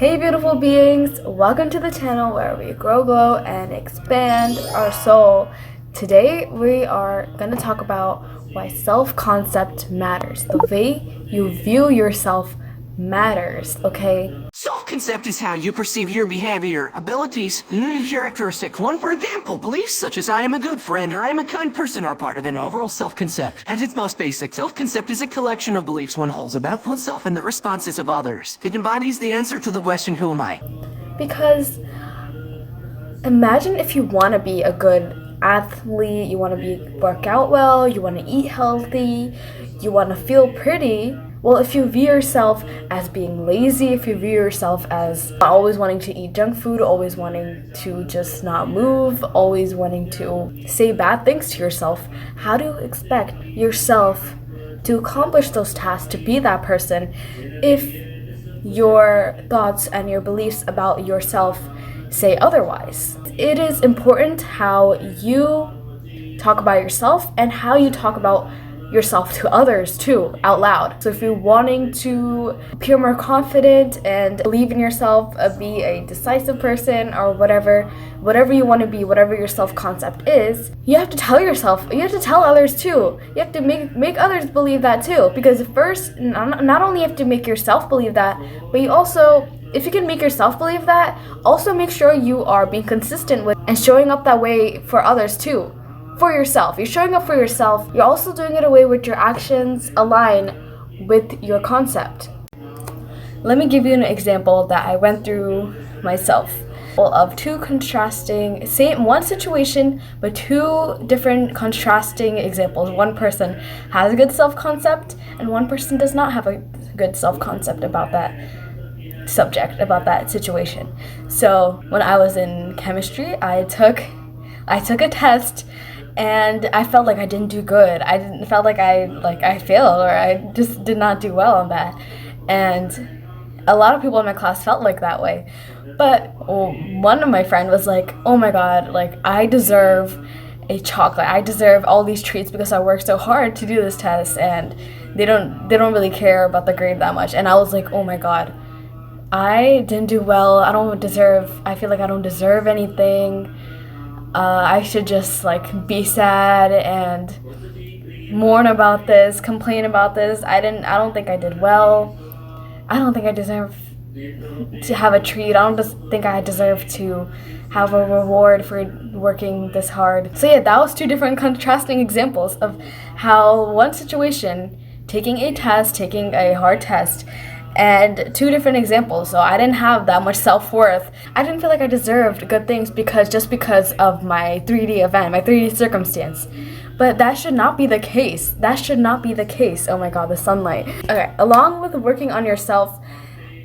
Hey beautiful beings, welcome to the channel where we grow, glow, and expand our soul. Today we are going to talk about why self-concept matters. The way you view yourself matters, okay? Self-concept is how you perceive your behavior, abilities, and characteristics. One, for example, beliefs such as I am a good friend or I am a kind person are part of an overall self-concept. At its most basic, self-concept is a collection of beliefs one holds about oneself and the responses of others. It embodies the answer to the question, who am I? Because imagine if you want to be a good athlete, you want to work out well, you want to eat healthy, you want to feel pretty. Well, if you view yourself as being lazy, if you view yourself as always wanting to eat junk food, always wanting to just not move, always wanting to say bad things to yourself, how do you expect yourself to accomplish those tasks, to be that person, if your thoughts and your beliefs about yourself say otherwise? It is important how you talk about yourself and how you talk about yourself to others too, out loud. So if you're wanting to appear more confident and believe in yourself, be a decisive person or whatever you want to be, whatever your self-concept is, you have to tell yourself, you have to tell others too. You have to make others believe that too. Because first, not only have to make yourself believe that, but you also, if you can make yourself believe that, also make sure you are being consistent with and showing up that way for others too. For yourself. You're showing up for yourself. You're also doing it away with your actions align with your concept. Let me give you an example that I went through myself of two contrasting, one situation, but two different contrasting examples. One person has a good self-concept and one person does not have a good self-concept about that subject, about that situation. So when I was in chemistry, I took a test and I felt like I didn't do good. I felt like I failed, or I just did not do well on that. And a lot of people in my class felt like that way. But one of my friends was like, "Oh my God, like I deserve a chocolate. I deserve all these treats because I worked so hard to do this test, and they don't really care about the grade that much." And I was like, "Oh my God, I didn't do well. I feel like I don't deserve anything. I should just like be sad and mourn about this, complain about this. I don't think I did well. I don't think I deserve to have a treat. I don't just think I deserve to have a reward for working this hard." So yeah, that was two different contrasting examples of how one situation, taking a hard test, and two different examples. So I didn't have that much self-worth. I didn't feel like I deserved good things because of my 3D event, my 3D circumstance. But that should not be the case. That should not be the case. Oh my God, the sunlight. Okay, along with working on yourself,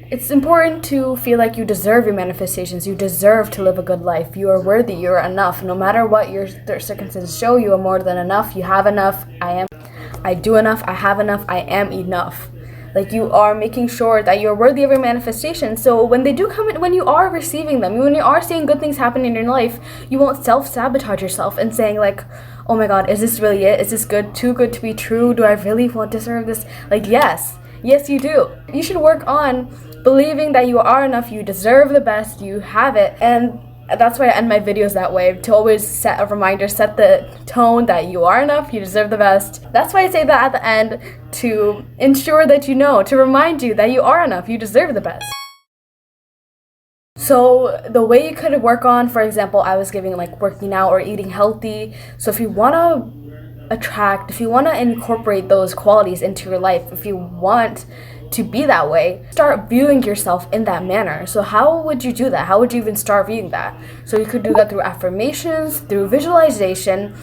it's important to feel like you deserve your manifestations. You deserve to live a good life. You are worthy. You are enough. No matter what your circumstances show, you are more than enough. You have enough. I do enough. I have enough. I am enough. Like, you are making sure that you're worthy of your manifestation. So when they do come in, when you are receiving them, when you are seeing good things happen in your life, you won't self-sabotage yourself and saying like, "Oh my God, is this really it? Is this too good to be true? Do I really deserve this?" Like, yes you do. You should work on believing that you are enough, you deserve the best, you have it. And that's why I end my videos that way, to always set a reminder, set the tone that you are enough, you deserve the best. That's why I say that at the end, to ensure that you know, to remind you that you are enough, you deserve the best. So the way you could work on, for example, I was giving like working out or eating healthy. So if you want to incorporate those qualities into your life, if you want to be that way, start viewing yourself in that manner. So how would you do that? How would you even start viewing that? So you could do that through affirmations, through visualization,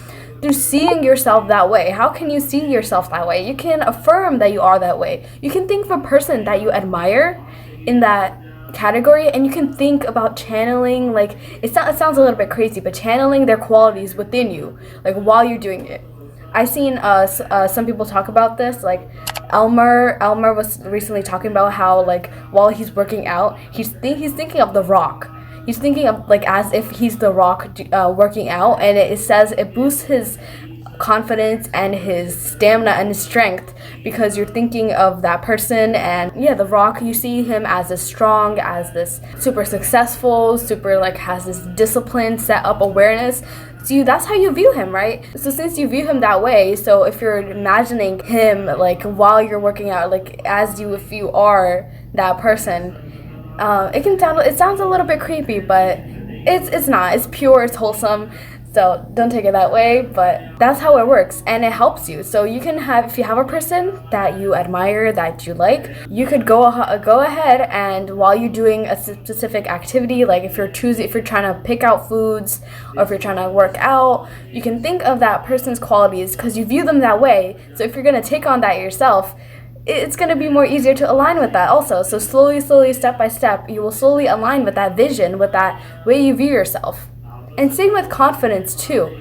through seeing yourself that way. How can you see yourself that way? You can affirm that you are that way. You can think of a person that you admire in that category, and you can think about channeling, like it sounds a little bit crazy, but channeling their qualities within you, like while you're doing it. I've seen some people talk about this, like Elmer was recently talking about how like while he's working out, he's thinking of The Rock. He's thinking of like as if he's The Rock working out, and it says it boosts his confidence and his stamina and his strength, because you're thinking of that person. And yeah, The Rock, you see him as this strong, as this super successful, super like has this discipline, set up awareness. So that's how you view him, right? So since you view him that way, so if you're imagining him like while you're working out, like if you are that person, it sounds a little bit creepy, but it's not. It's pure, it's wholesome. So don't take it that way, but that's how it works, and it helps you. So you can have, if you have a person that you admire, that you like, you could go ahead and while you're doing a specific activity, like if you're trying to pick out foods or if you're trying to work out, you can think of that person's qualities because you view them that way. So if you're gonna take on that yourself, it's going to be more easier to align with that also. So slowly, step by step, you will slowly align with that vision, with that way you view yourself. And same with confidence too.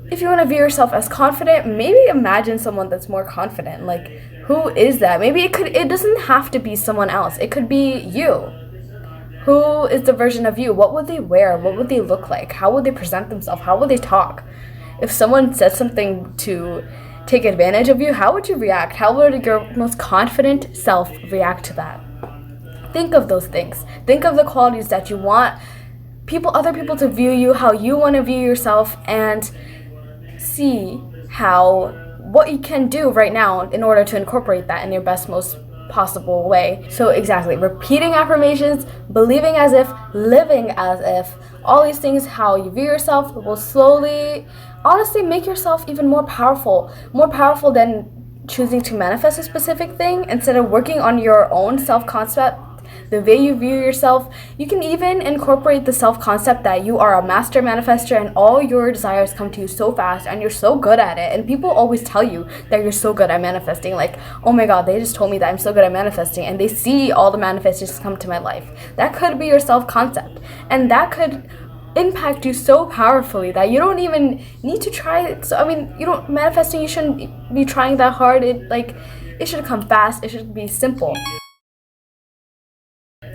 If you want to view yourself as confident, maybe imagine someone that's more confident. Like, who is that? Maybe it doesn't have to be someone else. It could be you. Who is the version of you? What would they wear? What would they look like? How would they present themselves? How would they talk? If someone said something to take advantage of you, how would you react? How would your most confident self react to that? Think of those things. Think of the qualities that you want other people to view you, how you want to view yourself, and see what you can do right now in order to incorporate that in your best, most possible way. So exactly, repeating affirmations, believing as if, living as if, all these things, how you view yourself, will slowly, honestly, make yourself even more powerful than choosing to manifest a specific thing. Instead of working on your own self-concept, the way you view yourself, you can even incorporate the self-concept that you are a master manifester and all your desires come to you so fast and you're so good at it. And people always tell you that you're so good at manifesting. Like, oh my god, they just told me that I'm so good at manifesting, and they see all the manifestations come to my life. That could be your self-concept, and that could impact you so powerfully that you don't even need to try it. So manifesting, you shouldn't be trying that hard. It should come fast. It should be simple.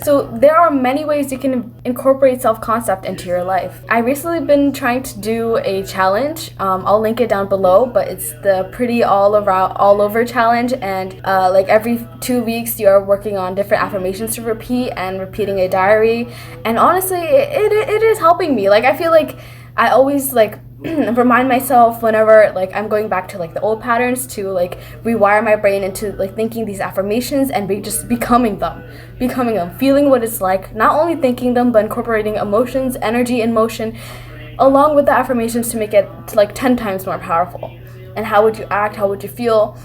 So there are many ways you can incorporate self-concept into your life. I recently been trying to do a challenge. I'll link it down below, but it's the pretty all over challenge, and like every 2 weeks you're working on different affirmations to repeat and repeating a diary. And honestly, it is helping me. Like, I feel like I always remind myself whenever I'm going back to the old patterns to rewire my brain into thinking these affirmations and just becoming them, feeling what it's like, not only thinking them but incorporating emotions, energy, and motion along with the affirmations to make it 10 times more powerful. And how would you act? How would you feel?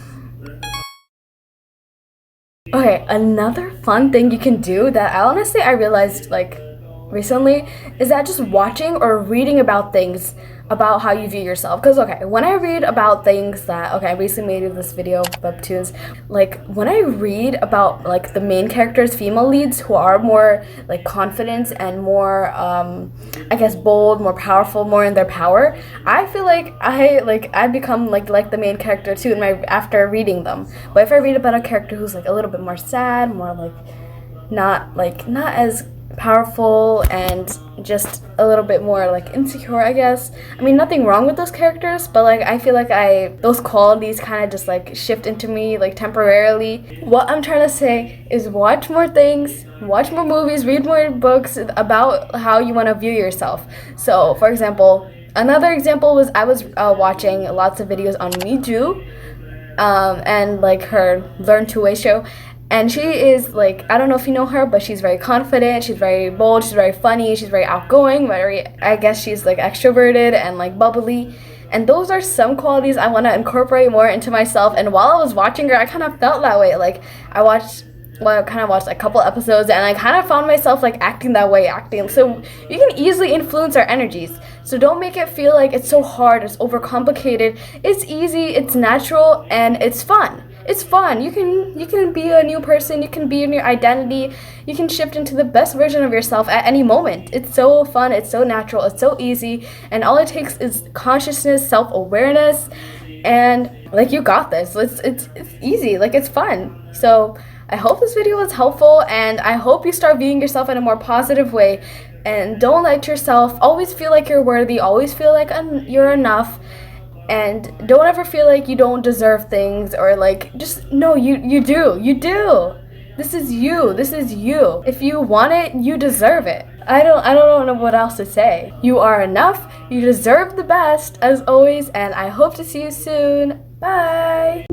Okay, another fun thing you can do that I realized recently is that just watching or reading about things about how you view yourself. Because when I read about things that I recently made this video of webtoons, when I read about the main characters, female leads who are more confident and more bold, more powerful, more in their power, I feel like I become like the main character too after reading them. But if I read about a character who's a little bit more sad, more not as powerful and just a little bit more insecure, I guess. I mean, nothing wrong with those characters, but I feel like those qualities kind of just shift into me temporarily. What I'm trying to say is watch more things, watch more movies, read more books about how you want to view yourself. So for example, another example was I was watching lots of videos on Miju and her Learn to Way show. And she is I don't know if you know her, but she's very confident, she's very bold, she's very funny, she's very outgoing, I guess she's extroverted and bubbly. And those are some qualities I want to incorporate more into myself. And while I was watching her, I kind of felt that way. I kind of watched a couple episodes and I kind of found myself acting that way, So you can easily influence our energies. So don't make it feel like it's so hard, it's overcomplicated. It's easy, it's natural, and it's fun. It's fun. You can be a new person. You can be in your identity. You can shift into the best version of yourself at any moment. It's so fun. It's so natural. It's so easy. And all it takes is consciousness, self-awareness, and you got this. It's easy. It's fun. So I hope this video was helpful, and I hope you start viewing yourself in a more positive way. And don't let yourself always feel like you're worthy. Always feel like you're enough. And don't ever feel like you don't deserve things, or like, just no, you do. This is you. This is you. If you want it, you deserve it. I don't know what else to say. You are enough. You deserve the best, as always, and I hope to see you soon. Bye.